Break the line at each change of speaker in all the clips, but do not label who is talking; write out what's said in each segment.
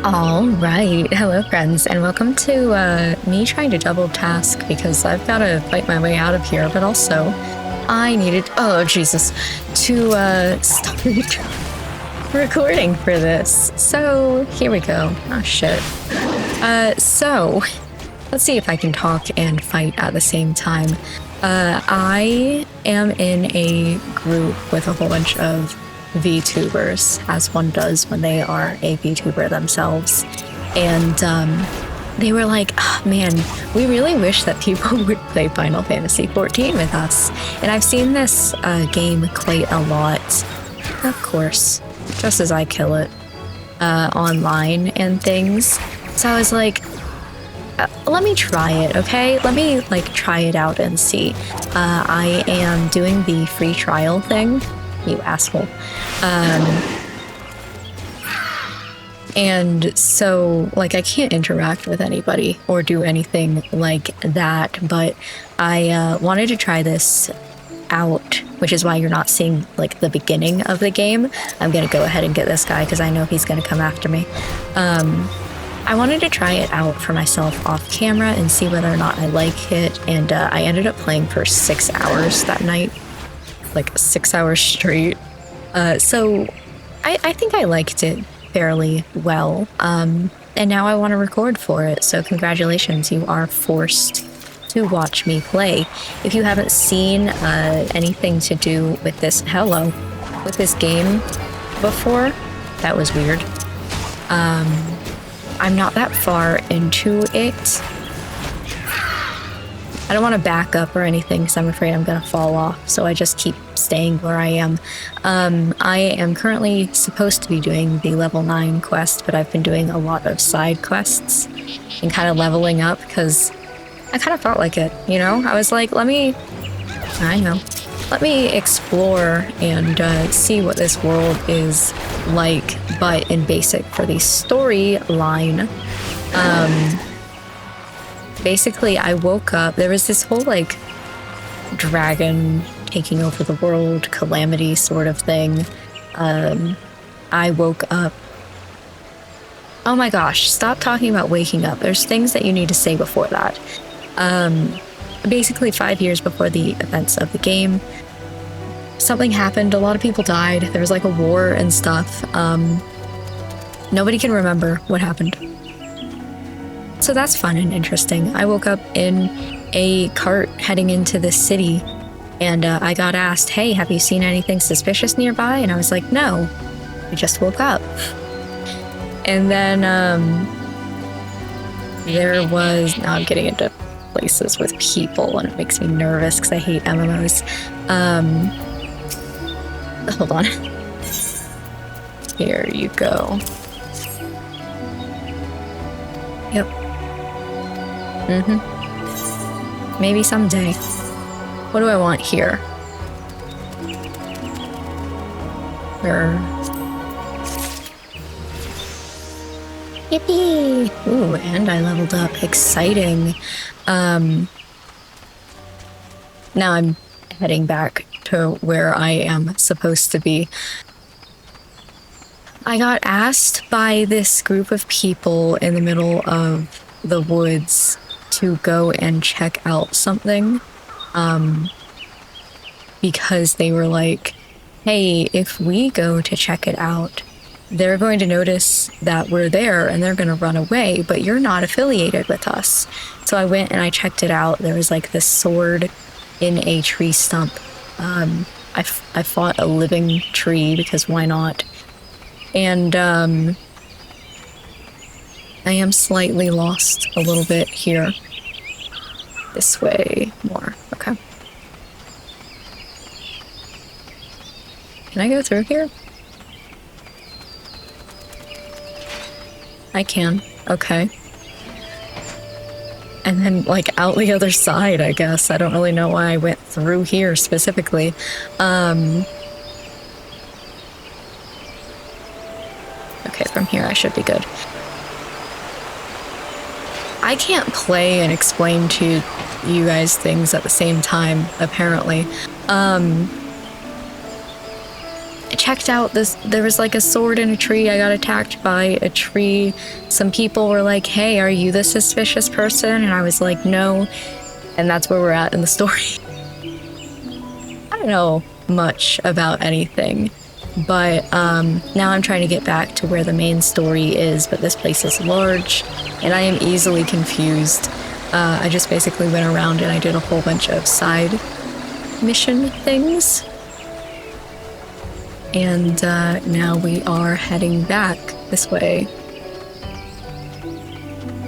All right. Hello, friends, and welcome to me trying to double task because I've got to fight my way out of here, but also I needed, oh, Jesus, to start recording for this. So here we go. Oh, shit. So let's see if I can talk and fight at the same time. I am in a group with a whole bunch of VTubers, as one does when they are a VTuber themselves. And they were like, oh, man, we really wish that people would play Final Fantasy XIV with us. And I've seen this game quite a lot, of course, just as I kill it, online and things. So I was like, let me try it, okay? Let me try it out and see. I am doing the free trial thing. You asshole. And so, I can't interact with anybody or do anything like that, but I wanted to try this out, which is why you're not seeing, the beginning of the game. I'm gonna go ahead and get this guy because I know he's gonna come after me. I wanted to try it out for myself off camera and see whether or not I like it, and I ended up playing for 6 hours that night. 6 hours straight. So I think I liked it fairly well. And now I want to record for it. So congratulations, you are forced to watch me play. If you haven't seen anything to do with this, with this game before, that was weird. I'm not that far into it. I don't want to back up or anything because I'm afraid I'm going to fall off, so I just keep staying where I am. I am currently supposed to be doing the level 9 quest, but I've been doing a lot of side quests and kind of leveling up because I kind of felt like it, you know? I was like, let me explore and see what this world is like, but in basic for the storyline. Basically, I woke up, there was this whole, dragon taking over the world, calamity sort of thing. I woke up... Oh my gosh, stop talking about waking up. There's things that you need to say before that. Basically, 5 years before the events of the game, something happened, a lot of people died, there was, a war and stuff. Nobody can remember what happened. So that's fun and interesting. I woke up in a cart heading into the city, and I got asked, hey, have you seen anything suspicious nearby? And I was like, no, I just woke up. And then there was, now I'm getting into places with people, and it makes me nervous because I hate MMOs. Hold on. Here you go. Yep. Maybe someday. What do I want here? Yippee! Ooh, and I leveled up. Exciting. Now I'm heading back to where I am supposed to be. I got asked by this group of people in the middle of the woods to go and check out something, because they were like, hey, if we go to check it out, they're going to notice that we're there and they're going to run away, but you're not affiliated with us. So I went and I checked it out. There was this sword in a tree stump. I fought a living tree because why not? And I am slightly lost a little bit here. This way more. Okay. Can I go through here? I can. Okay. And then, out the other side, I guess. I don't really know why I went through here specifically. Okay, from here I should be good. I can't play and explain to you guys things at the same time, apparently. checked out this. There was like a sword in a tree. I got attacked by a tree. Some people were like, hey, are you the suspicious person? And I was like, no. And that's where we're at in the story. I don't know much about anything, but now I'm trying to get back to where the main story is, but this place is large and I am easily confused. I just basically went around and I did a whole bunch of side mission things. And now we are heading back this way.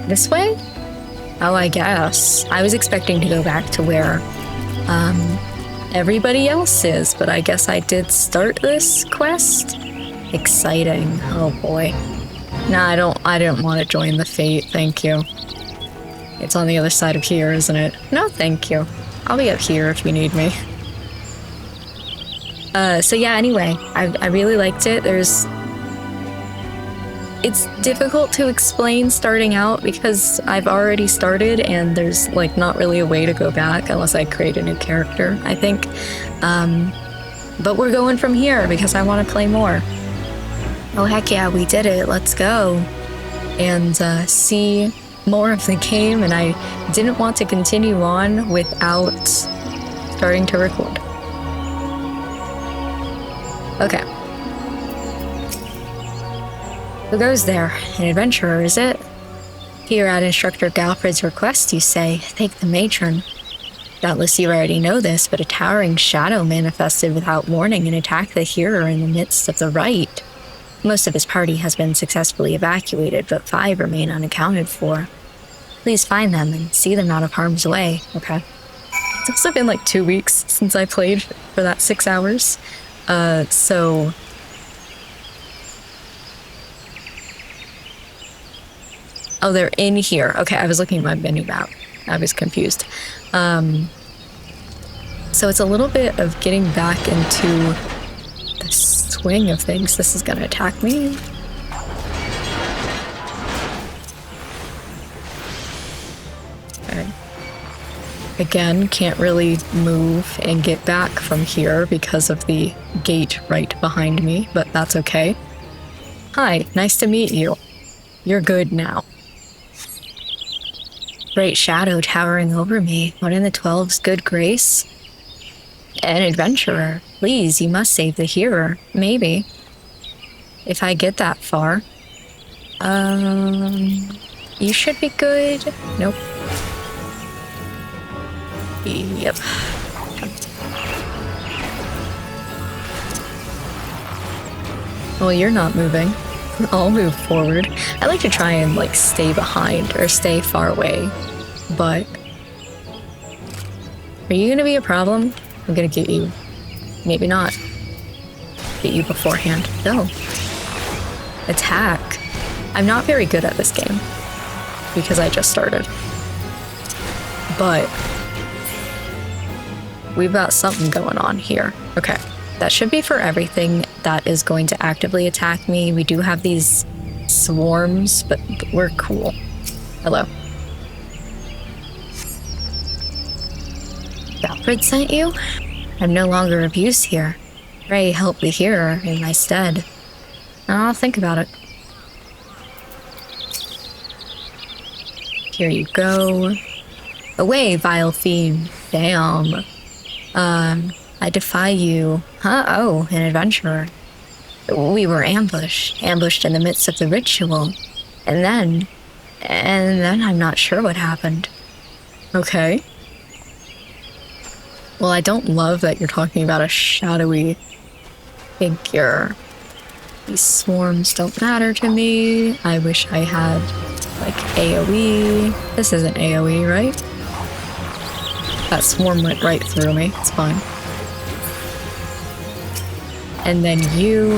This way? Oh, I guess. I was expecting to go back to where everybody else is, but I guess I did start this quest. Exciting. Oh boy. Nah, I didn't want to join the fate, thank you. It's on the other side of here, isn't it? No, thank you. I'll be up here if you need me. So yeah, anyway, I really liked it. It's difficult to explain starting out because I've already started and there's like not really a way to go back unless I create a new character, I think. But we're going from here because I want to play more. Oh heck yeah, we did it. Let's go. And see more of the game, and I didn't want to continue on without starting to record. Okay. Who goes there? An adventurer, is it? Here at Instructor Galfred's request, you say, thank the matron. Doubtless you already know this, but a towering shadow manifested without warning and attacked the hearer in the midst of the rite. Most of his party has been successfully evacuated, but 5 remain unaccounted for. Please find them and see them out of harm's way. Okay. It's also been like 2 weeks since I played for that 6 hours. So... Oh, they're in here. Okay, I was looking at my menu map. I was confused. So it's a little bit of getting back into the swing of things. This is gonna attack me. Okay. Again, can't really move and get back from here because of the gate right behind me, but that's okay. Hi, nice to meet you. You're good now. Great shadow towering over me. What in the 12's good grace? An adventurer. Please, you must save the hearer. Maybe. If I get that far. You should be good. Nope. Yep. Well, you're not moving. I'll move forward. I like to try and like stay behind or stay far away, but are you gonna be a problem? I'm gonna get you. Maybe not. Get you beforehand. No. Attack. I'm not very good at this game because I just started, but we've got something going on here. Okay. That should be for everything that is going to actively attack me. We do have these swarms, but we're cool. Hello. Galfred sent you? I'm no longer of use here. Pray help the hearer in my stead. I'll think about it. Here you go. Away, vile fiend. Damn. I defy you. Huh? Oh, an adventurer. We were ambushed in the midst of the ritual. And then I'm not sure what happened. Okay. Well, I don't love that you're talking about a shadowy figure. These swarms don't matter to me. I wish I had, like, AoE. This isn't AoE, right? That swarm went right through me. It's fine. And then you...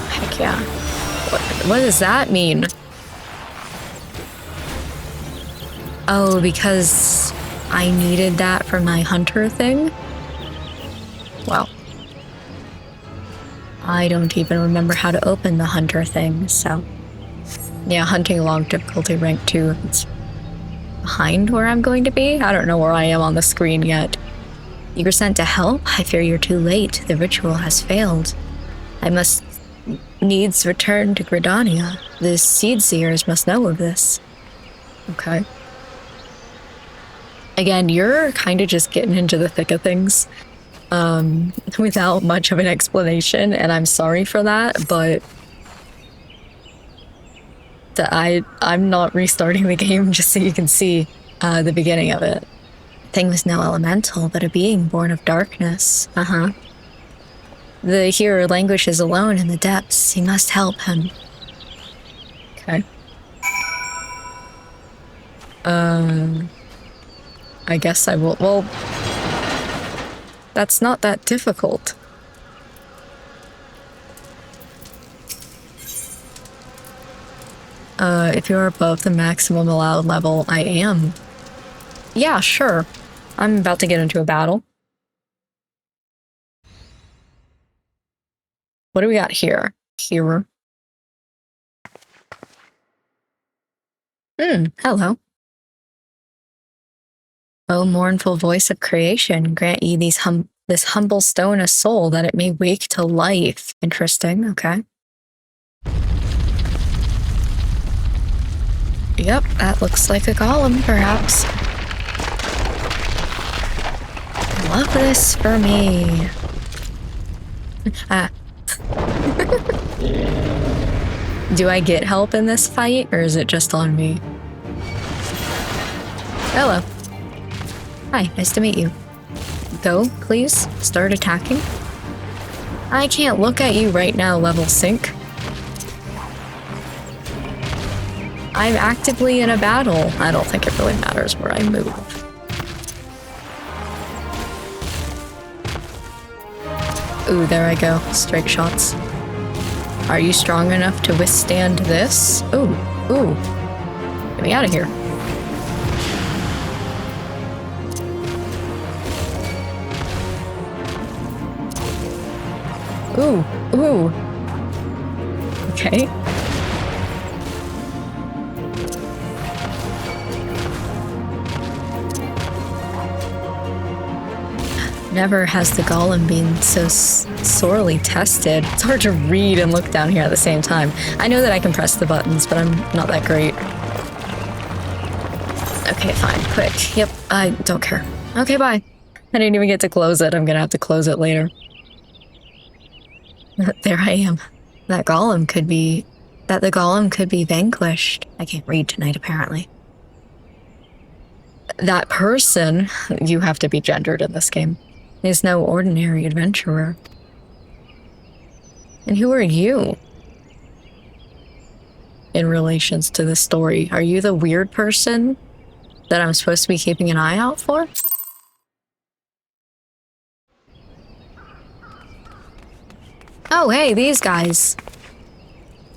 Heck yeah. What does that mean? Oh, because I needed that for my hunter thing? Well. I don't even remember how to open the hunter thing, so... Yeah, hunting along difficulty rank 2. It's behind where I'm going to be? I don't know where I am on the screen yet. You were sent to help? I fear you're too late. The ritual has failed. I must needs return to Gridania. The seed seers must know of this. Okay. Again, you're kind of just getting into the thick of things without much of an explanation, and I'm sorry for that, but I'm not restarting the game just so you can see the beginning of it. Thing was no elemental, but a being born of darkness. The hero languishes alone in the depths. He must help him. Okay. I guess I will. Well, that's not that difficult. If you're above the maximum allowed level, I am. Yeah, sure. I'm about to get into a battle. What do we got here? Here. Hello. O mournful voice of creation, grant ye this humble stone a soul that it may wake to life. Interesting, okay. Yep, that looks like a golem, perhaps. I love this for me. Do I get help in this fight, or is it just on me? Hello. Hi, nice to meet you. Go, please. Start attacking. I can't look at you right now, level sync. I'm actively in a battle. I don't think it really matters where I move. Ooh, there I go. Straight shots. Are you strong enough to withstand this? Ooh, ooh. Get me out of here. Ooh, ooh. Okay. Never has the golem been so sorely tested. It's hard to read and look down here at the same time. I know that I can press the buttons, but I'm not that great. Okay, fine. Quick. Yep, I don't care. Okay, bye. I didn't even get to close it. I'm gonna have to close it later. There I am. The golem could be vanquished. I can't read tonight, apparently. That person, you have to be gendered in this game, is no ordinary adventurer. And who are you? In relations to this story, are you the weird person that I'm supposed to be keeping an eye out for? Oh, hey, these guys.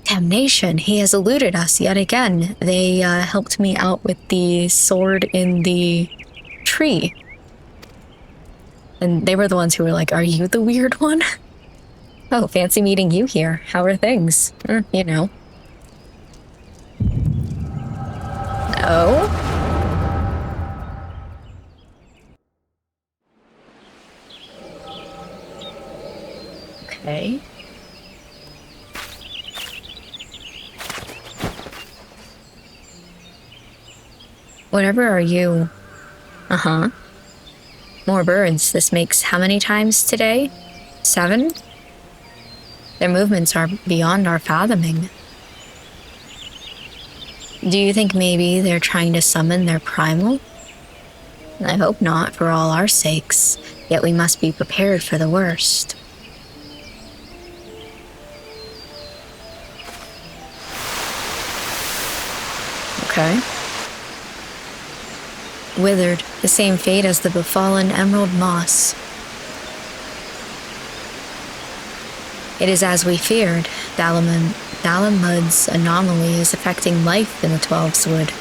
Damnation, he has eluded us yet again. They helped me out with the sword in the tree. And they were the ones who were like, are you the weird one? Oh, fancy meeting you here. How are things? You know. Oh? Okay. Whatever are you? Uh-huh. More birds. This makes how many times today? 7? Their movements are beyond our fathoming. Do you think maybe they're trying to summon their primal? I hope not, for all our sakes. Yet we must be prepared for the worst. Okay. Withered, the same fate as the befallen emerald moss. It is as we feared. Dalamud's anomaly is affecting life in the 12's wood.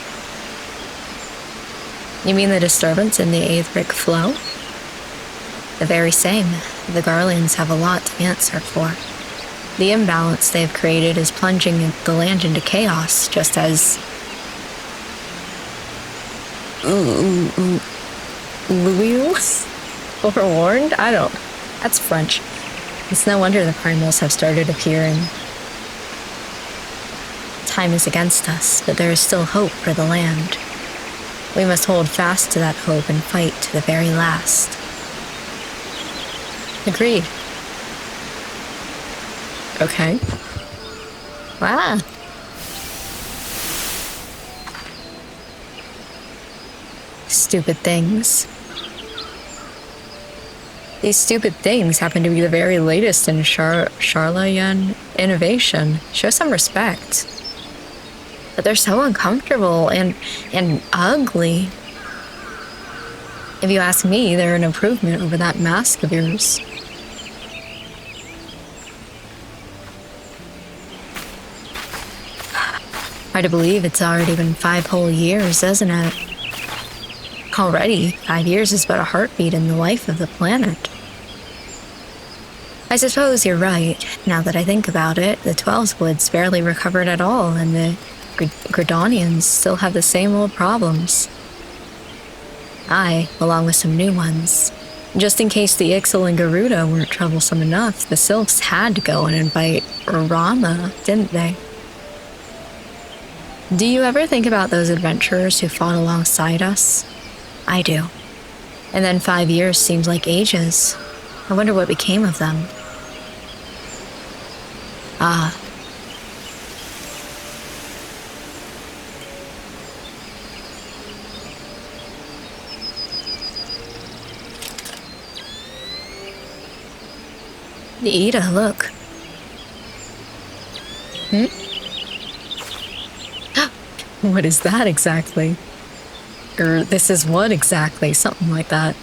You mean the disturbance in the aetheric flow? The very same. The Garlands have a lot to answer for. The imbalance they've created is plunging the land into chaos, just as Louis forewarned? I don't. That's French. It's no wonder the primals have started appearing. Time is against us, but there is still hope for the land. We must hold fast to that hope and fight to the very last. Agreed. Okay. Wow. Stupid things. These stupid things happen to be the very latest in Charlayan innovation. Show some respect. But they're so uncomfortable and ugly. If you ask me, they're an improvement over that mask of yours. Hard to believe it's already been 5 whole years, isn't it? Already, 5 years is but a heartbeat in the life of the planet. I suppose you're right. Now that I think about it, the 12's woods barely recovered at all, and the Gridonians still have the same old problems. Along with some new ones. Just in case the Ixal and Garuda weren't troublesome enough, the Sylphs had to go and invite Rama, didn't they? Do you ever think about those adventurers who fought alongside us? I do. And then 5 years seems like ages. I wonder what became of them. Ida, look. What is that exactly? Or this is what exactly? Something like that.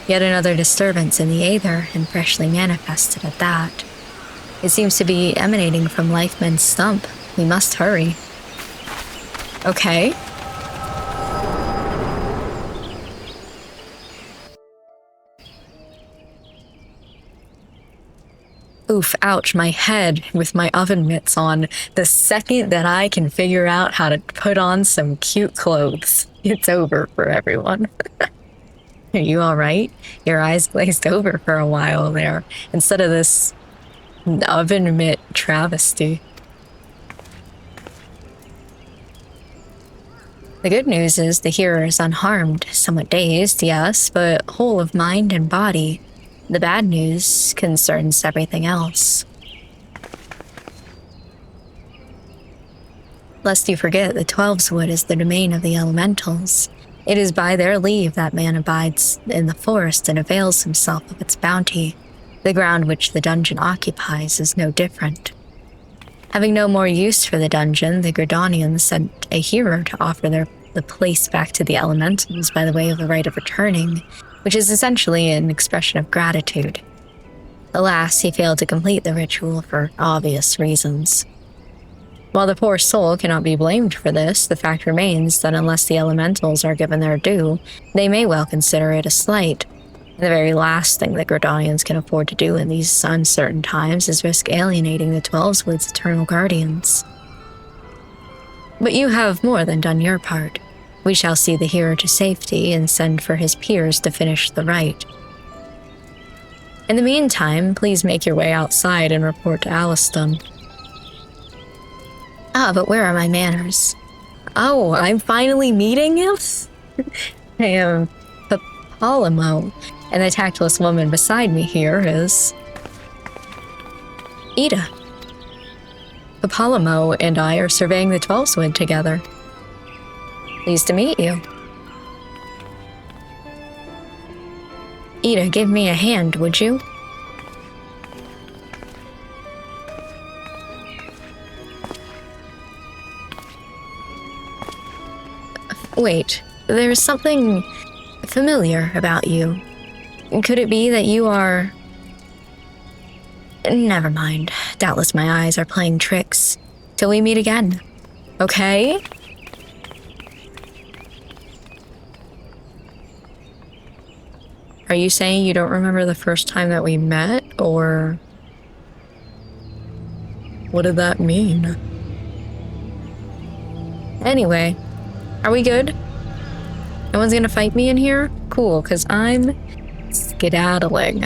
Yet another disturbance in the aether, and freshly manifested at that. It seems to be emanating from Lifeman's stump. We must hurry. Okay. Oof, ouch, my head with my oven mitts on. The second that I can figure out how to put on some cute clothes, it's over for everyone. Are you alright? Your eyes glazed over for a while there, instead of this oven mitt travesty. The good news is the hearer is unharmed, somewhat dazed, yes, but whole of mind and body. The bad news concerns everything else. Lest you forget, the 12's wood is the domain of the elementals. It is by their leave that man abides in the forest and avails himself of its bounty. The ground which the dungeon occupies is no different. Having no more use for the dungeon, the Gridonians sent a hero to offer the place back to the elementals by the way of the rite of returning, which is essentially an expression of gratitude. Alas, he failed to complete the ritual for obvious reasons. While the poor soul cannot be blamed for this, the fact remains that unless the elementals are given their due, they may well consider it a slight. The very last thing the Gridonians can afford to do in these uncertain times is risk alienating the 12's Wood's eternal guardians. But you have more than done your part. We shall see the hero to safety and send for his peers to finish the rite. In the meantime, please make your way outside and report to Aliston. But where are my manners? Oh, I'm finally meeting him? I am Papalimo, and the tactless woman beside me here is Ida. Papalimo and I are surveying the 12's Wood together. Pleased to meet you. Ida, give me a hand, would you? Wait, there's something familiar about you. Could it be that you are... Never mind. Doubtless my eyes are playing tricks. Till we meet again. Okay? Are you saying you don't remember the first time that we met, or... What did that mean? Anyway, are we good? No one's gonna fight me in here? Cool, because I'm skedaddling.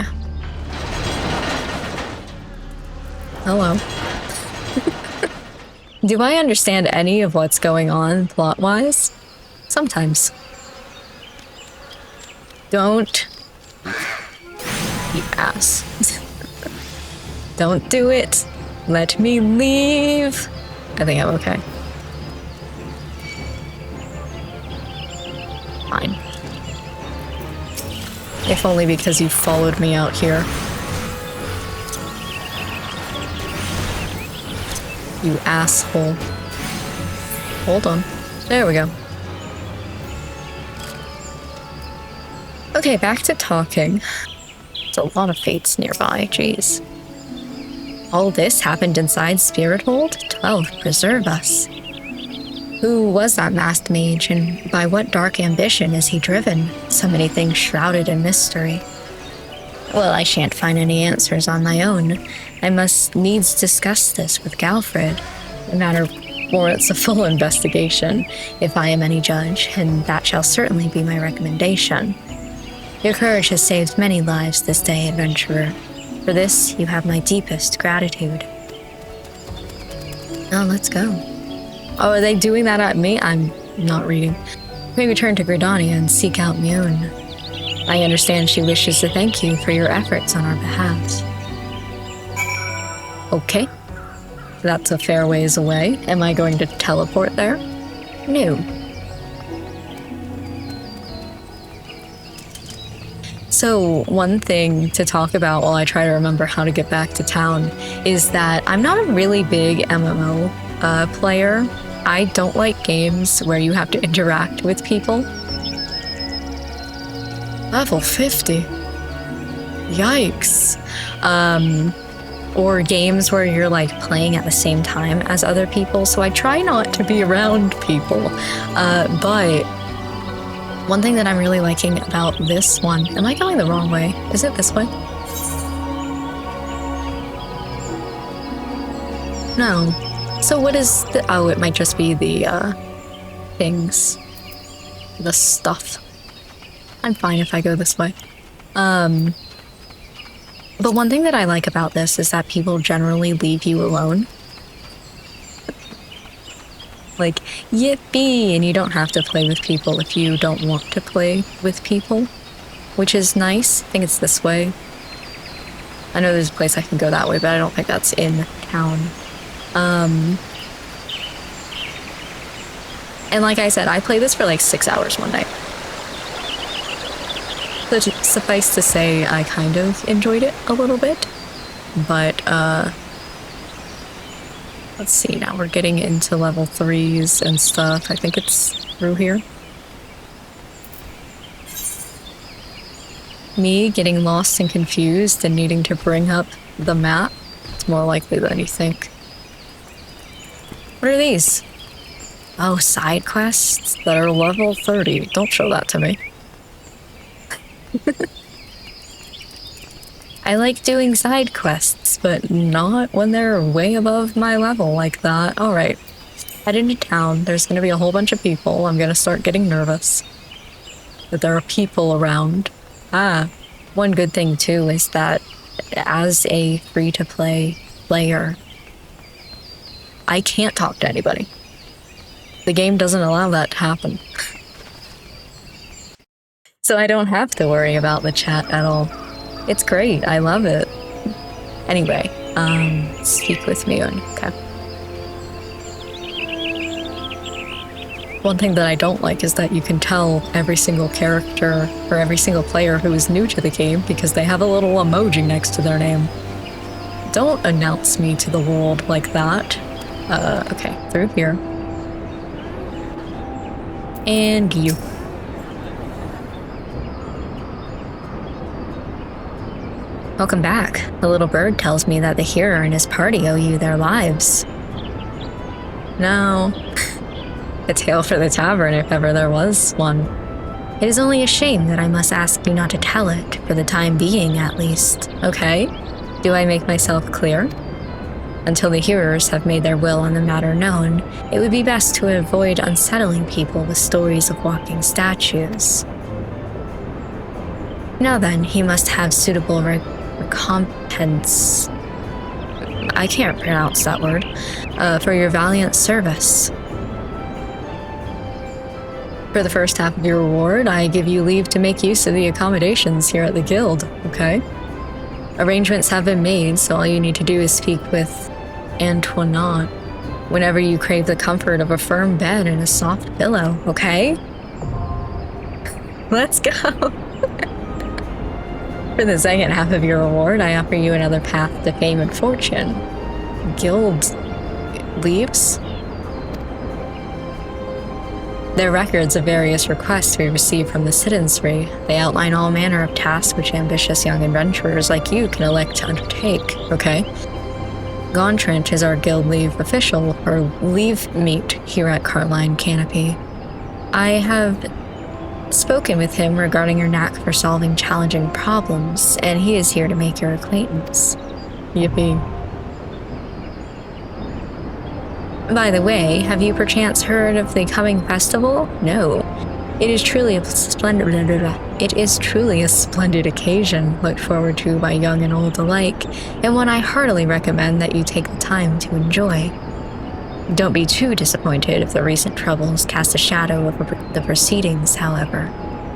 Hello. Do I understand any of what's going on plot-wise? Sometimes. Don't. You ass. Don't do it. Let me leave. I think I'm okay. Fine. If only because you followed me out here. You asshole. Hold on. There we go. Okay, back to talking. There's a lot of fates nearby, jeez. All this happened inside Spirit Hold? 12, preserve us. Who was that masked mage, and by what dark ambition is he driven? So many things shrouded in mystery. Well, I shan't find any answers on my own. I must needs discuss this with Galfred. The matter warrants a full investigation, if I am any judge, and that shall certainly be my recommendation. Your courage has saved many lives this day, adventurer. For this, you have my deepest gratitude. Now let's go. Oh, are they doing that at me? I'm not reading. We return to Gridania and seek out Mune. I understand she wishes to thank you for your efforts on our behalf. Okay. That's a fair ways away. Am I going to teleport there? No. So one thing to talk about while I try to remember how to get back to town is that I'm not a really big MMO player. I don't like games where you have to interact with people. Level 50. Yikes. Or games where you're like playing at the same time as other people, so I try not to be around people. But one thing that I'm really liking about this one, am I going the wrong way? Is it this way? No. So what is the, oh, it might just be the things. The stuff. I'm fine if I go this way. But one thing that I like about this is that people generally leave you alone. Like, yippee! And you don't have to play with people if you don't want to play with people, which is nice. I think it's this way. I know there's a place I can go that way, but I don't think that's in town. And like I said, I played this for like 6 hours one night. So suffice to say, I kind of enjoyed it a little bit, but let's see, now we're getting into level 3s and stuff. I think it's through here. Me getting lost and confused and needing to bring up the map. It's more likely than you think. What are these? Oh, side quests that are level 30. Don't show that to me. I like doing side quests, but not when they're way above my level like that. Alright, head into town. There's gonna be a whole bunch of people. I'm gonna start getting nervous that there are people around. One good thing too is that as a free-to-play player, I can't talk to anybody. The game doesn't allow that to happen. So I don't have to worry about the chat at all. It's great, I love it. Anyway, speak with me on, okay. One thing that I don't like is that you can tell every single character or every single player who is new to the game because they have a little emoji next to their name. Don't announce me to the world like that. Okay, through here. And you. Welcome back. The little bird tells me that the hero and his party owe you their lives. No. A tale for the tavern if ever there was one. It is only a shame that I must ask you not to tell it, for the time being at least. Okay? Do I make myself clear? Until the hearers have made their will on the matter known, it would be best to avoid unsettling people with stories of walking statues. Now then, he must have suitable recompense. I can't pronounce that word. For your valiant service. For the first half of your reward, I give you leave to make use of the accommodations here at the guild, okay? Arrangements have been made, so all you need to do is speak with Antoinette whenever you crave the comfort of a firm bed and a soft pillow, okay? Let's go! For the second half of your reward, I offer you another path to fame and fortune. Guild leaves? They're records of various requests we receive from the citizenry. They outline all manner of tasks which ambitious young adventurers like you can elect to undertake, okay? Gontranch is our guild leave official, or leave meet here at Carline Canopy. I have spoken with him regarding your knack for solving challenging problems, and he is here to make your acquaintance. Yippee. By the way, have you perchance heard of the coming festival? No. It is truly a splendid occasion looked forward to by young and old alike, and one I heartily recommend that you take the time to enjoy. Don't be too disappointed if the recent troubles cast a shadow over the proceedings, however.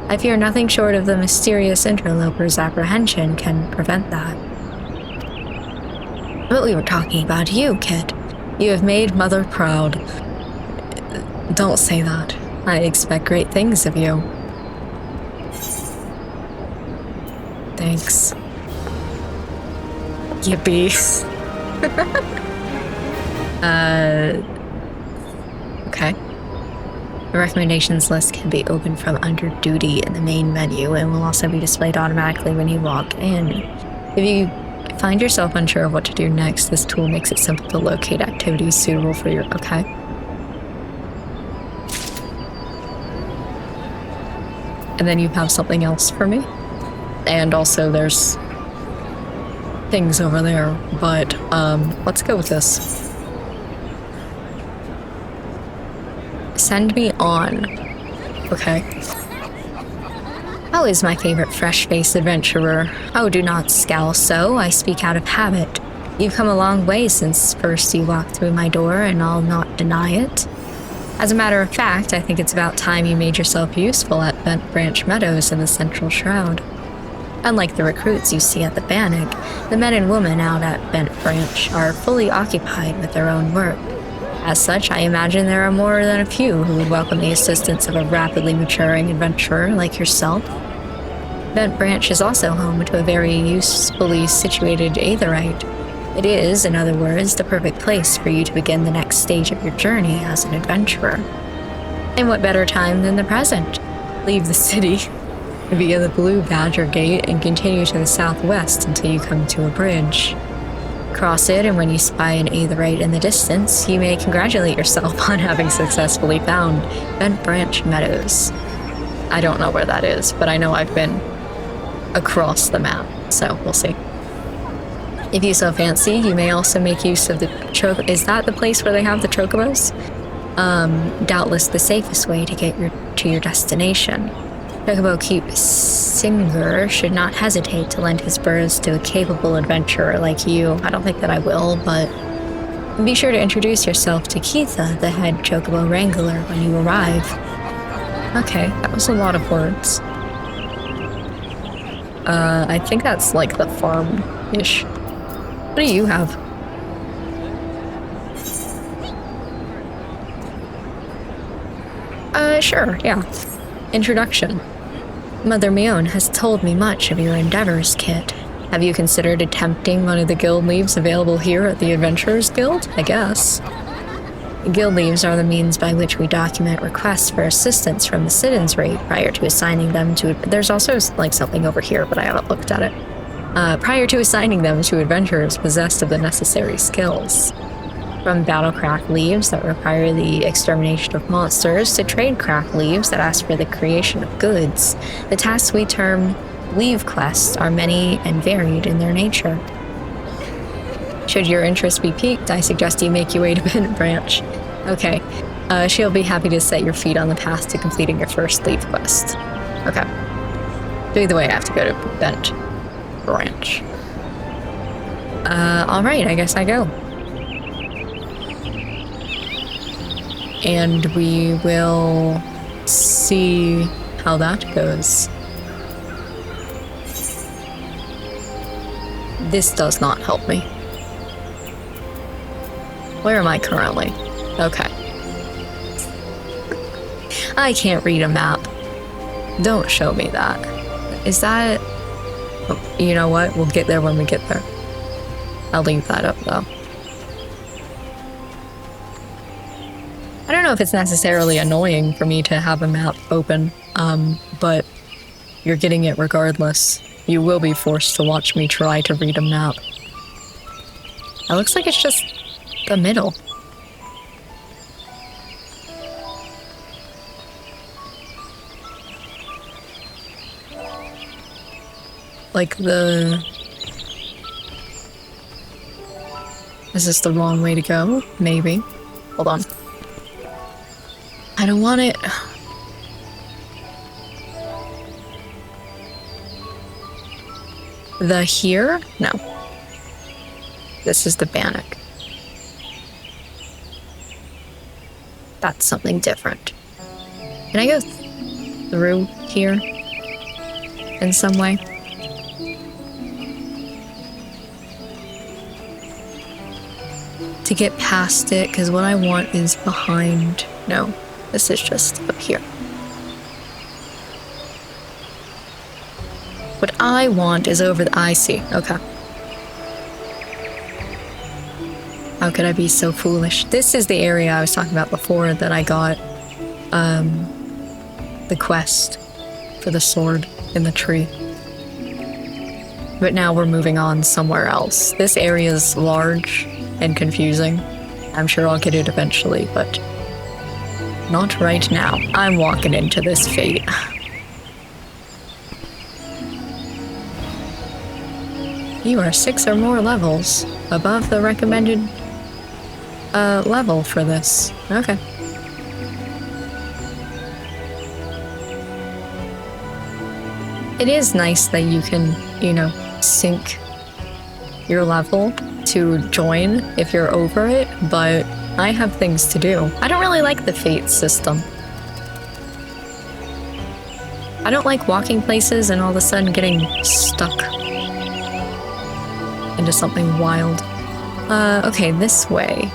I fear nothing short of the mysterious interloper's apprehension can prevent that. But we were talking about you, kid. You have made Mother proud. Don't say that. I expect great things of you. Thanks. Yippee. Okay. The recommendations list can be opened from under duty in the main menu and will also be displayed automatically when you log in. If you find yourself unsure of what to do next, this tool makes it simple to locate activities suitable for your... Okay. And then you have something else for me. And also there's things over there, but let's go with this. Send me on. Okay. Always my favorite fresh-faced adventurer. Oh, do not scowl so. I speak out of habit. You've come a long way since first you walked through my door, and I'll not deny it. As a matter of fact, I think it's about time you made yourself useful at Bent Branch Meadows in the Central Shroud. Unlike the recruits you see at the Bannock, the men and women out at Bent Branch are fully occupied with their own work. As such, I imagine there are more than a few who would welcome the assistance of a rapidly maturing adventurer like yourself. Bent Branch is also home to a very usefully situated aetheryte. It is, in other words, the perfect place for you to begin the next stage of your journey as an adventurer. And what better time than the present? Leave the city via the Blue Badger Gate and continue to the southwest until you come to a bridge. Cross it, and when you spy an aetheryte in the distance, you may congratulate yourself on having successfully found Bent Branch Meadows. I don't know where that is, but I know I've been across the map, so we'll see. If you so fancy, you may also make use of the Is that the place where they have the chocobos? Doubtless the safest way to get to your destination. Chocobo Keep Singer should not hesitate to lend his burrs to a capable adventurer like you. I don't think that I will, but be sure to introduce yourself to Keitha, the head Chocobo Wrangler, when you arrive. Okay, that was a lot of words. I think that's like the farm-ish. What do you have? Sure, yeah. Introduction. Mother Mion has told me much of your endeavors, Kit. Have you considered attempting one of the guild leaves available here at the Adventurers Guild? I guess. Guild leaves are the means by which we document requests for assistance from the citizenry prior to assigning them to... There's also like something over here, but I haven't looked at it. Prior to assigning them to adventurers possessed of the necessary skills. From battlecraft leaves that require the extermination of monsters to tradecraft leaves that ask for the creation of goods, the tasks we term leave quests are many and varied in their nature. Should your interest be piqued, I suggest you make your way to Bent Branch. Okay, she'll be happy to set your feet on the path to completing your first leave quest. Okay. So either way, I have to go to Bent Branch. Alright, I guess I go. And we will see how that goes. This does not help me. Where am I currently? Okay. I can't read a map. Don't show me that. Is that... Oh, you know what? We'll get there when we get there. I'll leave that up, though. I don't know if it's necessarily annoying for me to have a map open, but you're getting it regardless. You will be forced to watch me try to read a map. It looks like it's just the middle. Like the... Is this the wrong way to go? Maybe. Hold on. I don't want it... The here? No. This is the Bannock. That's something different. Can I go through here? In some way? To get past it, because what I want is behind... No, this is just up here. What I want is over the... I see, okay. How could I be so foolish? This is the area I was talking about before that I got the quest for the sword in the tree. But now we're moving on somewhere else. This area is large and confusing. I'm sure I'll get it eventually, but not right now. I'm walking into this fate. You are 6 or more levels above the recommended level for this. Okay. It is nice that you can, you know, sync your level to join if you're over it, but I have things to do. I don't really like the fate system. I don't like walking places and all of a sudden getting stuck into something wild. Okay, this way.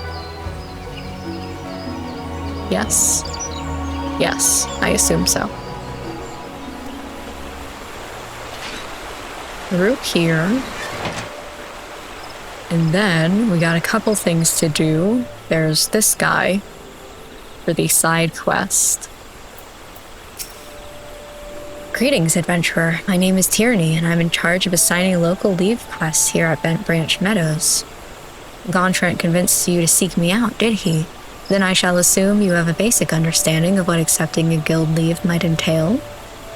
Yes. Yes, I assume so. Through here. And then we got a couple things to do. There's this guy for the side quest. Greetings, adventurer. My name is Tierney, and I'm in charge of assigning local leave quests here at Bent Branch Meadows. Gontran convinced you to seek me out, did he? Then I shall assume you have a basic understanding of what accepting a guild leave might entail.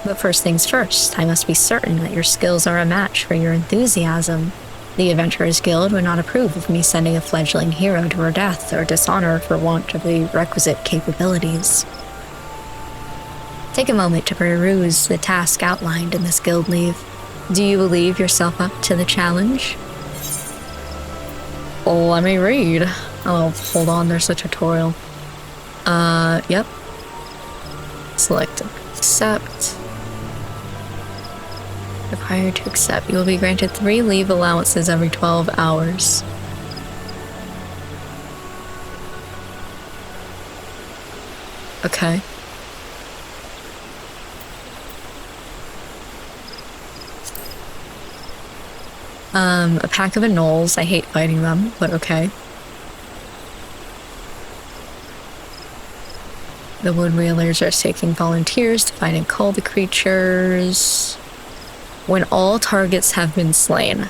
But first things first, I must be certain that your skills are a match for your enthusiasm. The Adventurers Guild would not approve of me sending a fledgling hero to her death or dishonor for want of the requisite capabilities. Take a moment to peruse the task outlined in this guild leave. Do you believe yourself up to the challenge? Let me read. Oh, hold on, there's a tutorial. Yep. Select accept. Required to accept. You will be granted 3 leave allowances every 12 hours. Okay. A pack of anoles. I hate fighting them, but okay. The wood wheelers are taking volunteers to find and cull the creatures when all targets have been slain.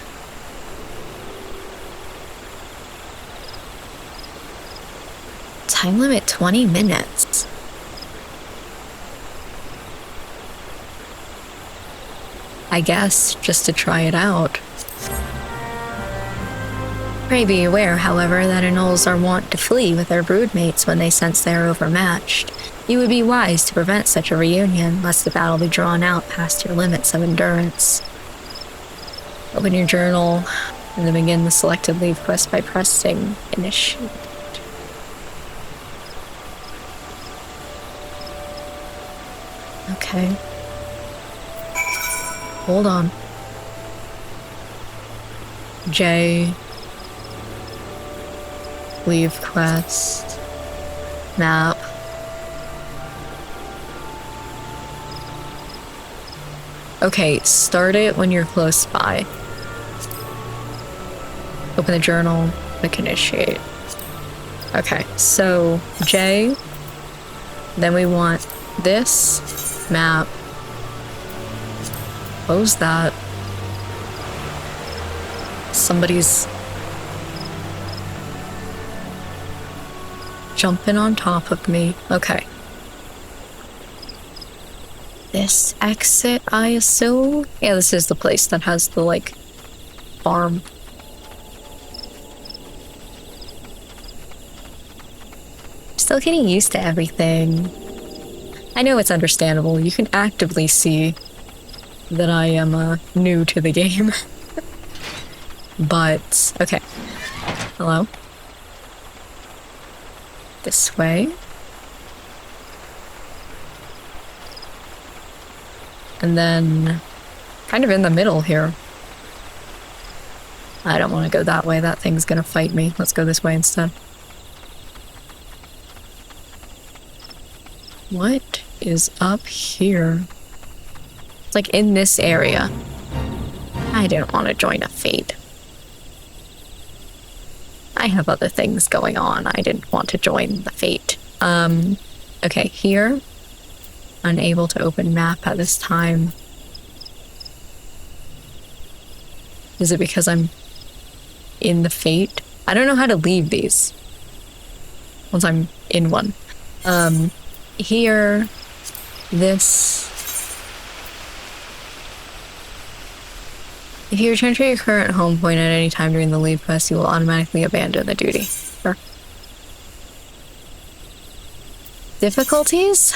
Time limit 20 minutes. I guess, just to try it out. Pray be aware, however, that anoles are wont to flee with their broodmates when they sense they are overmatched. You would be wise to prevent such a reunion, lest the battle be drawn out past your limits of endurance. Open your journal. And then begin the selected leave quest by pressing initiate. Okay. Hold on. J. Leave quest. Map. Okay, start it when you're close by. Open the journal, click initiate. Okay, so J. Then we want this map. Close that. Somebody's jumping on top of me. Okay. This exit, I assume? Yeah, this is the place that has the, like, farm. Still getting used to everything. I know it's understandable. You can actively see that I am new to the game. But, okay. Hello? This way. And then, kind of in the middle here. I don't want to go that way. That thing's gonna fight me. Let's go this way instead. What is up here? It's like in this area. I didn't want to join a fate. I have other things going on. I didn't want to join the fate. Okay, here. Unable to open map at this time. Is it because I'm in the fate? I don't know how to leave these once I'm in one. Here, this. If you return to your current home point at any time during the leave quest, you will automatically abandon the duty. Sure. Difficulties?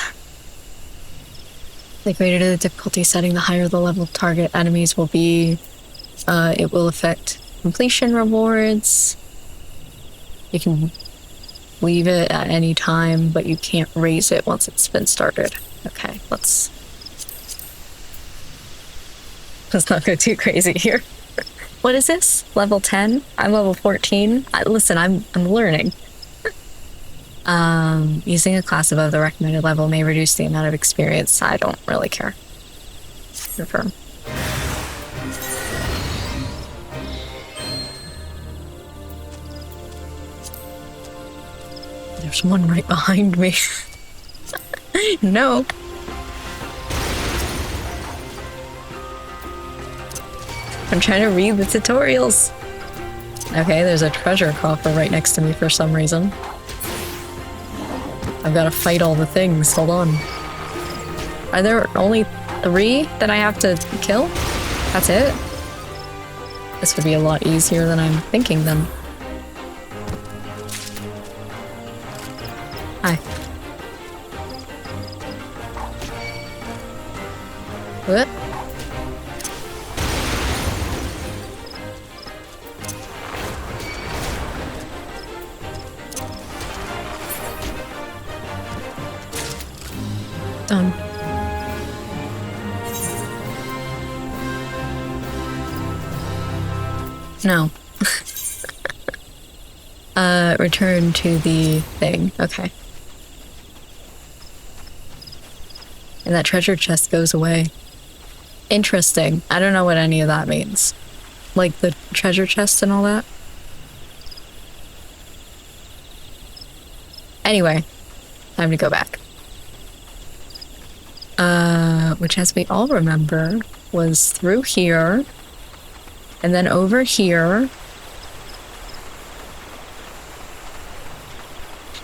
The greater the difficulty setting, the higher the level target enemies will be. It will affect completion rewards. You can leave it at any time, but you can't raise it once it's been started. Okay, let's not go too crazy here. What is this? Level 10? I'm level 14. Listen, I'm learning. Using a class above the recommended level may reduce the amount of experience. I don't really care. Confirm. There's one right behind me. No. I'm trying to read the tutorials. Okay, there's a treasure coffer right next to me for some reason. I've got to fight all the things. Hold on. Are there only 3 that I have to kill? That's it? This would be a lot easier than I'm thinking then. Hi. What? Done. No. Return to the thing. Okay. And that treasure chest goes away. Interesting. I don't know what any of that means. Like the treasure chest and all that. Anyway, time to go back. Which, as we all remember, was through here, and then over here.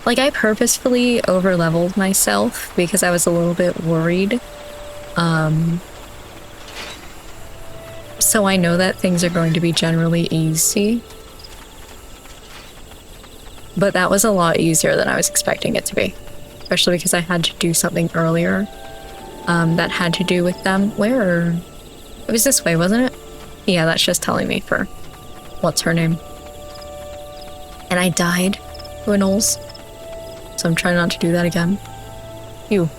Like, I purposefully over-leveled myself because I was a little bit worried. So I know that things are going to be generally easy. But that was a lot easier than I was expecting it to be. Especially because I had to do something earlier. That had to do with them. Where? It was this way, wasn't it? Yeah, that's just telling me for what's her name. And I died to a Knowles. So I'm trying not to do that again. You.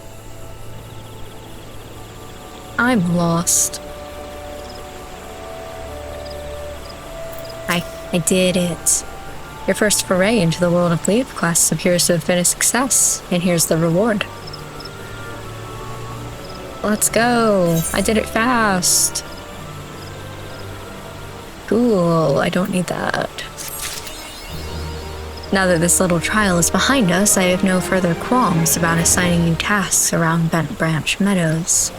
I'm lost. I did it. Your first foray into the world of Leave quests appears to have been a success, and here's the reward. Let's go. I did it fast. Cool, I don't need that. Now that this little trial is behind us, I have no further qualms about assigning you tasks around Bent Branch Meadows.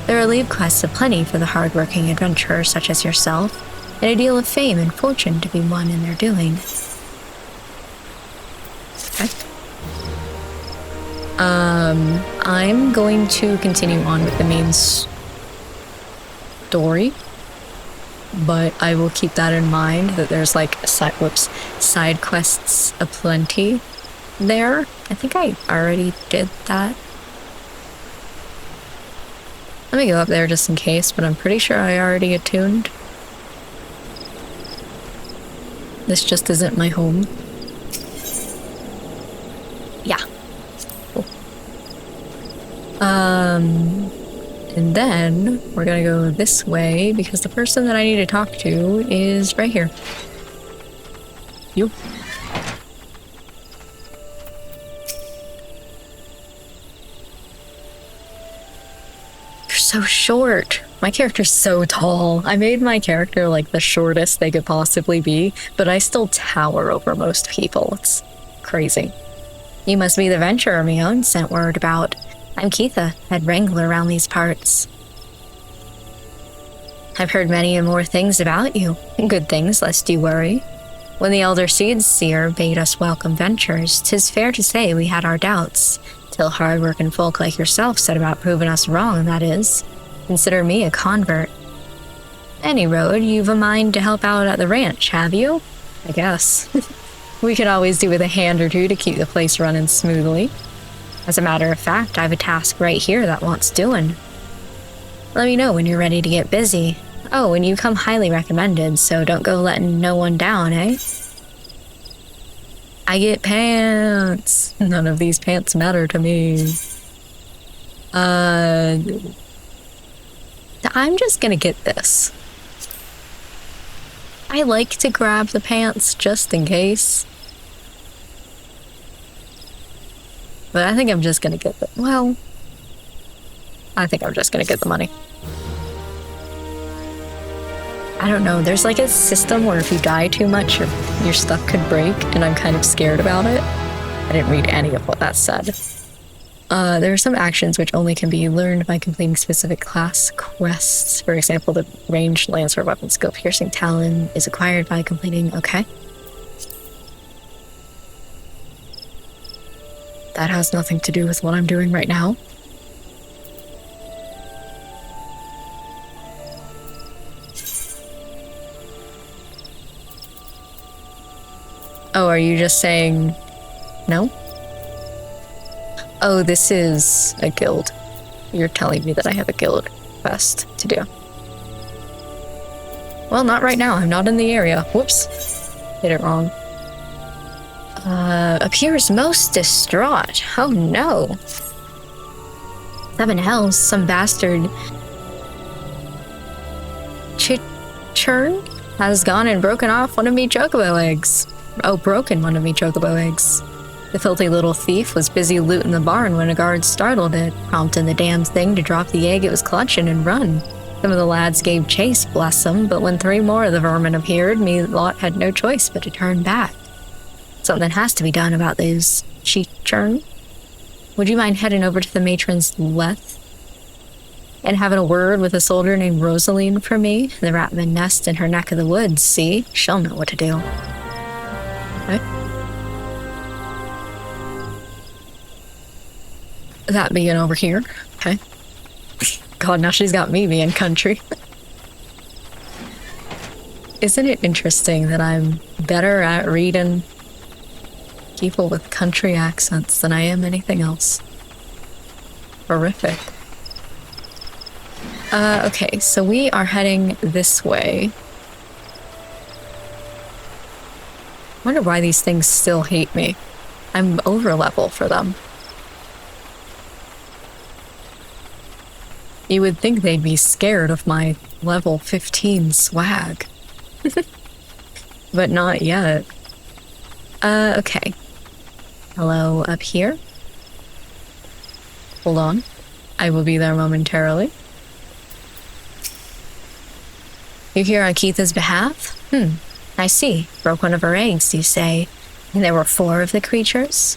There are Leave quests aplenty for the hard-working adventurer such as yourself, and a deal of fame and fortune to be won in their doing. Okay. I'm going to continue on with the main story, but I will keep that in mind that there's like side quests aplenty there. I think I already did that. Let me go up there just in case, but I'm pretty sure I already attuned. This just isn't my home. Yeah. Cool. And then we're gonna go this way because the person that I need to talk to is right here. You. You're so short. My character's so tall. I made my character like the shortest they could possibly be, but I still tower over most people. It's crazy. You must be the venturer Mion sent word about. I'm Keitha, head wrangler around these parts. I've heard many and more things about you. Good things, lest you worry. When the Elder Seer bade us welcome ventures, 'tis fair to say we had our doubts, till hard-working folk like yourself set about proving us wrong, that is. Consider me a convert. Any road, you've a mind to help out at the ranch, have you? I guess. We could always do with a hand or two to keep the place running smoothly. As a matter of fact, I've a task right here that wants doing. Let me know when you're ready to get busy. Oh, and you come highly recommended, so don't go letting no one down, eh? I get pants. None of these pants matter to me. I'm just gonna get this. I like to grab the pants just in case. But I think I'm just gonna get the, well, I think I'm just gonna get the money. I don't know, there's like a system where if you die too much, your stuff could break, and I'm kind of scared about it. I didn't read any of what that said. There are some actions which only can be learned by completing specific class quests. For example, the ranged Lancer weapon skill Piercing Talon is acquired by completing, okay. That has nothing to do with what I'm doing right now. Oh, are you just saying no? Oh, this is a guild. You're telling me that I have a guild quest to do. Well, not right now. I'm not in the area. Whoops. Did it wrong. Appears most distraught. Oh no. 7 hells, some bastard churn has gone and broken off one of me chocobo eggs. Oh, broken one of me chocobo eggs. The filthy little thief was busy looting the barn when a guard startled it, prompting the damned thing to drop the egg it was clutching and run. Some of the lads gave chase, bless them, but when 3 more of the vermin appeared, me lot had no choice but to turn back. Something has to be done about those churn. Would you mind heading over to the matron's Leth and having a word with a soldier named Rosaline for me? The Ratman nest in her neck of the woods, see? She'll know what to do. Okay. That being over here. Okay. God, now she's got me being country. Isn't it interesting that I'm better at reading people with country accents than I am anything else? Horrific. Okay, so we are heading this way. wonder why these things still hate me. I'm over level for them. You would think they'd be scared of my level 15 swag. But not yet. Okay. Hello up here? Hold on. I will be there momentarily. You're here on Keitha's behalf? I see. Broke one of her eggs, you say. And there were 4 of the creatures?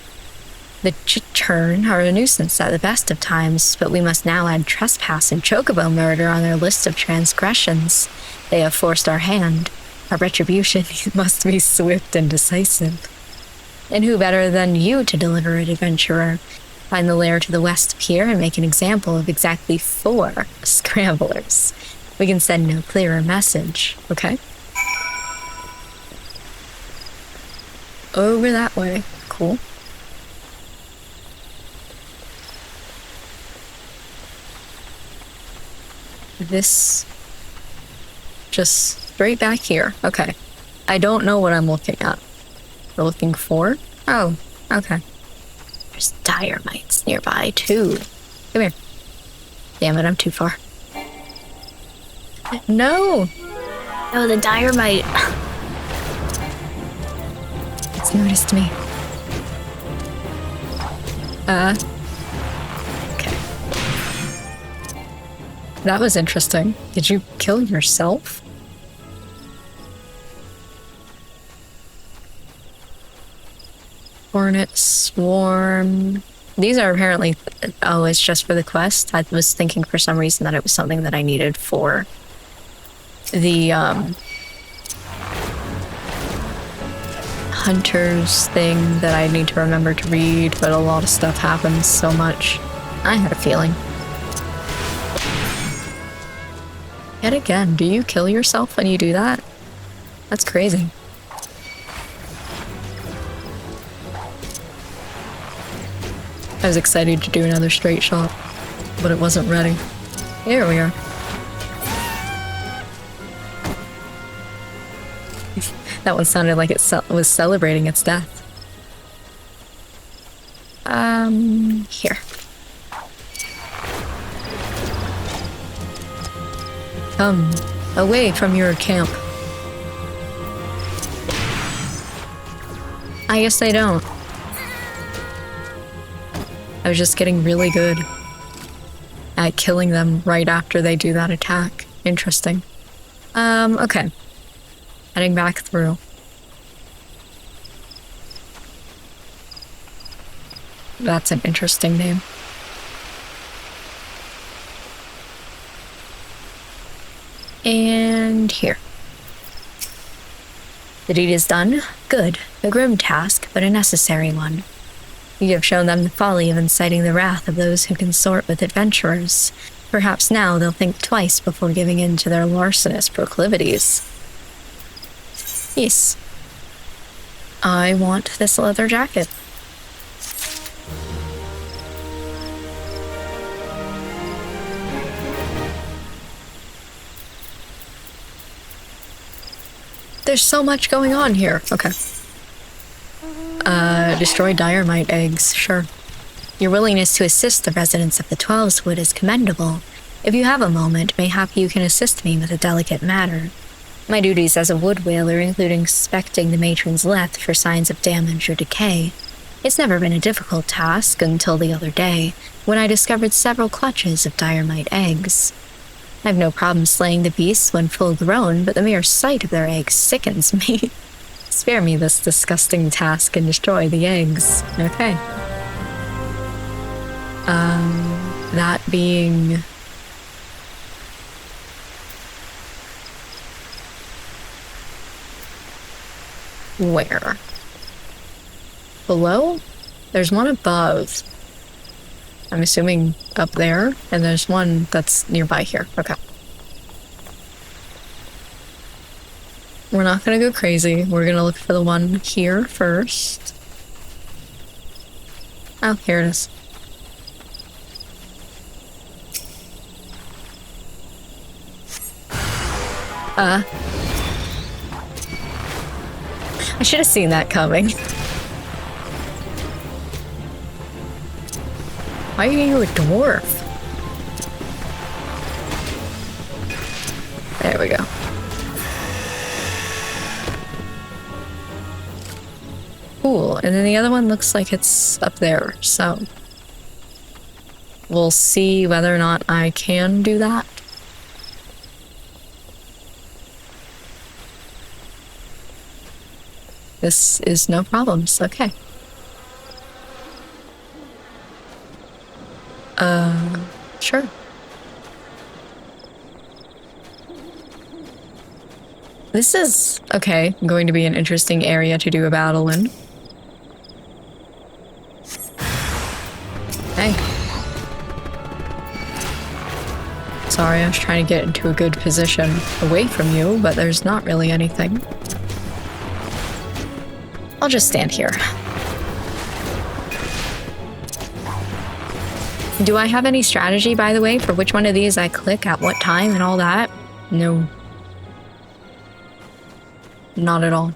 The Churn are a nuisance at the best of times, but we must now add trespass and chocobo murder on their list of transgressions. They have forced our hand. Our retribution must be swift and decisive. And who better than you to deliver it, adventurer? Find the lair to the west of here and make an example of exactly 4 scramblers. We can send no clearer message, okay? Over that way. Cool. This... just straight back here. Okay. I don't know what I'm looking at. We're looking for? Oh, okay. There's dire mites nearby, too. Come here. Damn it, I'm too far. No! Oh, the dire mite. It's noticed me. Okay. That was interesting. Did you kill yourself? Hornet Swarm. These are apparently... Oh, it's just for the quest? I was thinking for some reason that it was something that I needed for the, Hunters thing that I need to remember to read, but a lot of stuff happens so much. I had a feeling. Yet again, do you kill yourself when you do that? That's crazy. I was excited to do another straight shot, but it wasn't ready. Here we are. That one sounded like it was celebrating its death. Here. Come, away from your camp. I guess they don't. I was just getting really good at killing them right after they do that attack. Interesting. Okay. Heading back through. That's an interesting name. And here. The deed is done. Good. A grim task, but a necessary one. You have shown them the folly of inciting the wrath of those who consort with adventurers. Perhaps now they'll think twice before giving in to their larcenous proclivities. Yes. I want this leather jacket. There's so much going on here. Okay. Destroy dire mite eggs, sure. Your willingness to assist the residents of the Twelveswood is commendable. If you have a moment, mayhap you can assist me with a delicate matter. My duties as a wood whaler include inspecting the matron's leth for signs of damage or decay. It's never been a difficult task until the other day, when I discovered several clutches of dire mite eggs. I've no problem slaying the beasts when full grown, but the mere sight of their eggs sickens me. Spare me this disgusting task and destroy the eggs. Okay. That being... Where? Below? There's one above. I'm assuming up there, and there's one that's nearby here. Okay. We're not gonna go crazy. We're gonna look for the one here first. Oh, here it is. I should have seen that coming. Why are you a dwarf? There we go. Cool, and then the other one looks like it's up there, so we'll see whether or not I can do that. This is no problems, okay. Sure. This is, okay, going to be an interesting area to do a battle in. Hey. Sorry, I was trying to get into a good position away from you, but there's not really anything. I'll just stand here. Do I have any strategy, by the way, for which one of these I click at what time and all that? No. Not at all.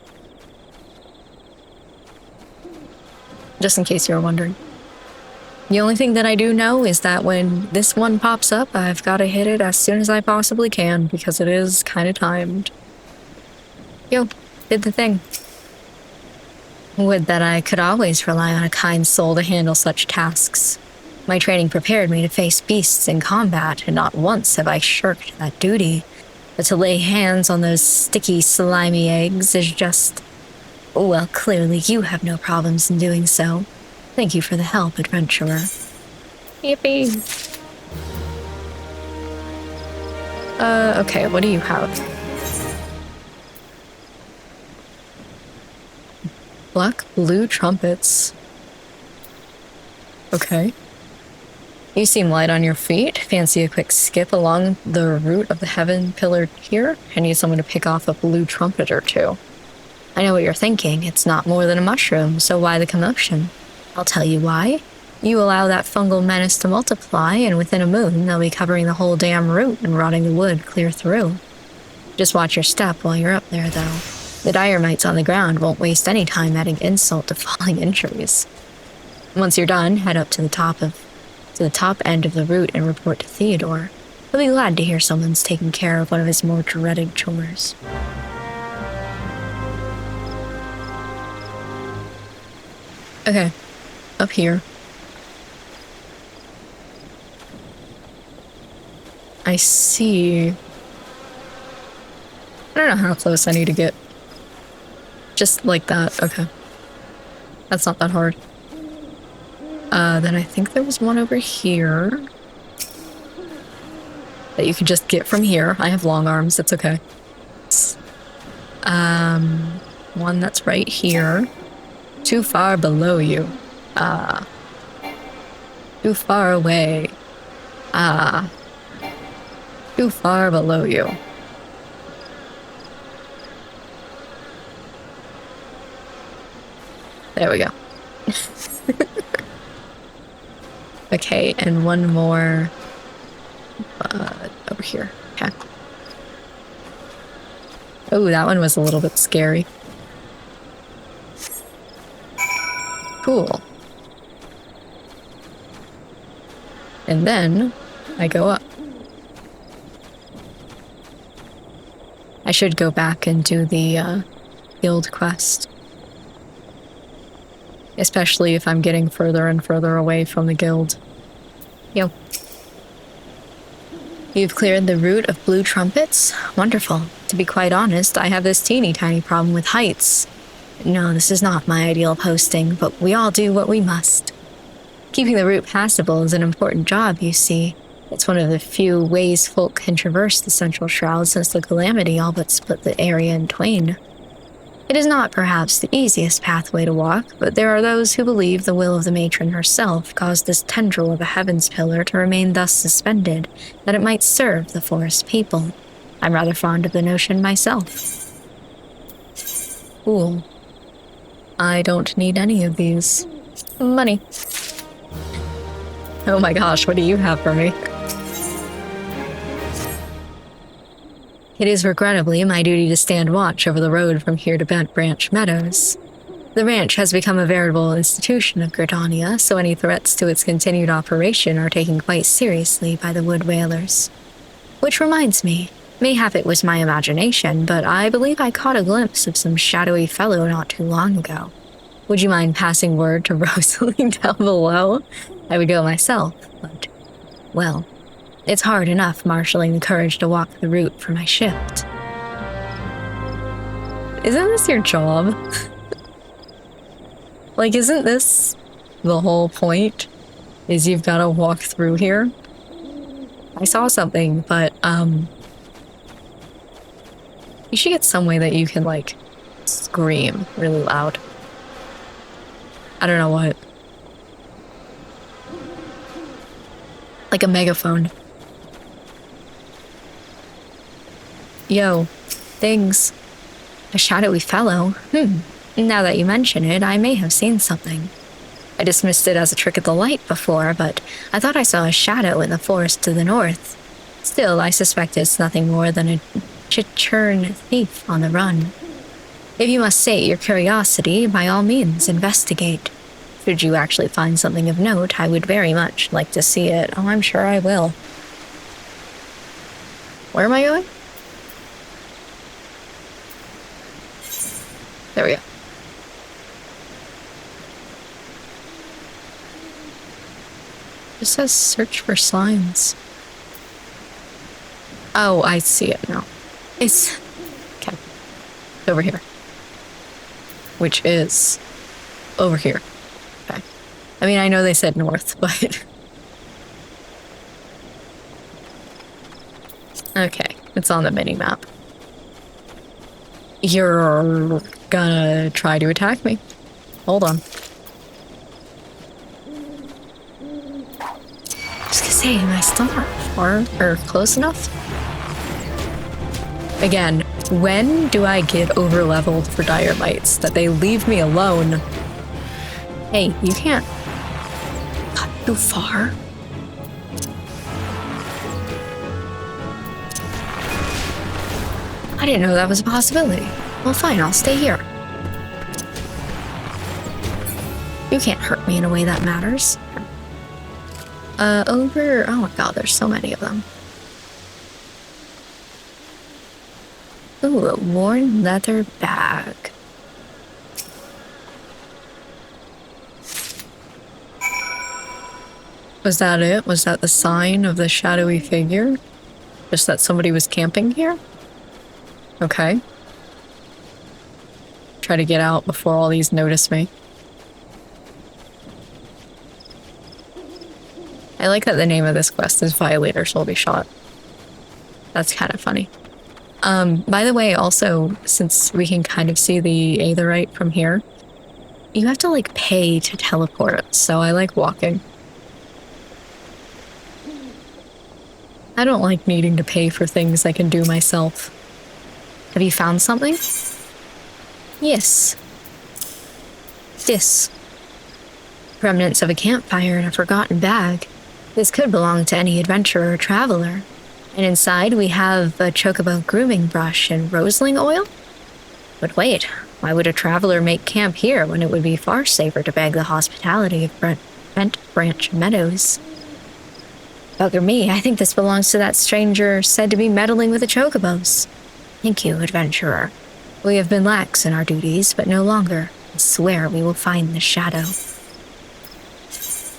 Just in case you were wondering. The only thing that I do know is that when this one pops up, I've got to hit it as soon as I possibly can, because it is kind of timed. Yo, did the thing. Would that I could always rely on a kind soul to handle such tasks. My training prepared me to face beasts in combat, and not once have I shirked that duty. But to lay hands on those sticky, slimy eggs is just... Well, clearly you have no problems in doing so. Thank you for the help, adventurer. Yippee. Okay, what do you have? Black blue trumpets. Okay. You seem light on your feet. Fancy a quick skip along the route of the heaven pillar here? I need someone to pick off a blue trumpet or two. I know what you're thinking. It's not more than a mushroom, so why the commotion? I'll tell you why. You allow that fungal menace to multiply, and within a moon, they'll be covering the whole damn route and rotting the wood clear through. Just watch your step while you're up there, though. The dire mites on the ground won't waste any time adding insult to falling injuries. Once you're done, head up to the top end of the route and report to Theodore. He'll be glad to hear someone's taking care of one of his more dreaded chores. Okay, up here. I see... I don't know how close I need to get. Just like that, okay. That's not that hard. Then I think there was one over here that you could just get from here. I have long arms, it's okay. One that's right here. Too far below you. Too far away. Too far below you. There we go. Okay, and one more over here. Okay. Oh, that one was a little bit scary. Cool. And then I go up. I should go back and do the guild quest. Especially if I'm getting further and further away from the guild. Yo. You've cleared the route of blue trumpets? Wonderful. To be quite honest, I have this teeny tiny problem with heights. No, this is not my ideal posting, but we all do what we must. Keeping the route passable is an important job, you see. It's one of the few ways folk can traverse the Central Shroud since the Calamity all but split the area in twain. It is not perhaps the easiest pathway to walk, but there are those who believe the will of the matron herself caused this tendril of a heavens pillar to remain thus suspended, that it might serve the forest people. I'm rather fond of the notion myself. Cool. I don't need any of these. Money. Oh my gosh, what do you have for me? It is regrettably my duty to stand watch over the road from here to Bent Branch Meadows. The ranch has become a veritable institution of Gridania, so any threats to its continued operation are taken quite seriously by the wood whalers. Which reminds me, mayhap it was my imagination, but I believe I caught a glimpse of some shadowy fellow not too long ago. Would you mind passing word to Rosalie down below? I would go myself, but, well, it's hard enough marshalling the courage to walk the route for my shift. Isn't this your job? Like, isn't this the whole point? Is you've got to walk through here? I saw something, but, you should get some way that you can, like, scream really loud. I don't know what. Like a megaphone. Yo, things. A shadowy fellow. Now that you mention it, I may have seen something. I dismissed it as a trick of the light before, but I thought I saw a shadow in the forest to the north. Still, I suspect it's nothing more than a chichurn thief on the run. If you must sate your curiosity, by all means, investigate. Should you actually find something of note, I would very much like to see it. Oh, I'm sure I will. Where am I going? There we go. It says search for signs. Oh, I see it now. It's... okay. Over here. Which is... over here. Okay. I mean, I know they said north, but... okay, it's on the mini-map. You're gonna try to attack me. Hold on. I was gonna say, am I still not far or close enough? Again, when do I get over-leveled for dire mites that they leave me alone? Hey, you can't... not too far. I didn't know that was a possibility. Well, fine, I'll stay here. You can't hurt me in a way that matters. Over... oh my god, there's so many of them. Ooh, a worn leather bag. Was that it? Was that the sign of the shadowy figure? Just that somebody was camping here? Okay. Try to get out before all these notice me. I like that the name of this quest is Violators Will Be Shot. That's kind of funny. By the way, also, since we can kind of see the Aetherite from here, you have to, like, pay to teleport, so I like walking. I don't like needing to pay for things I can do myself. Have you found something? Yes. This. Remnants of a campfire in a forgotten bag. This could belong to any adventurer or traveler. And inside we have a chocobo grooming brush and roseling oil? But wait, why would a traveler make camp here when it would be far safer to beg the hospitality of Bent Branch Meadows? Bugger me, I think this belongs to that stranger said to be meddling with the chocobos. Thank you, adventurer. We have been lax in our duties, but no longer. I swear we will find the shadow.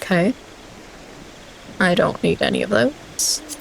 Okay. I don't need any of those.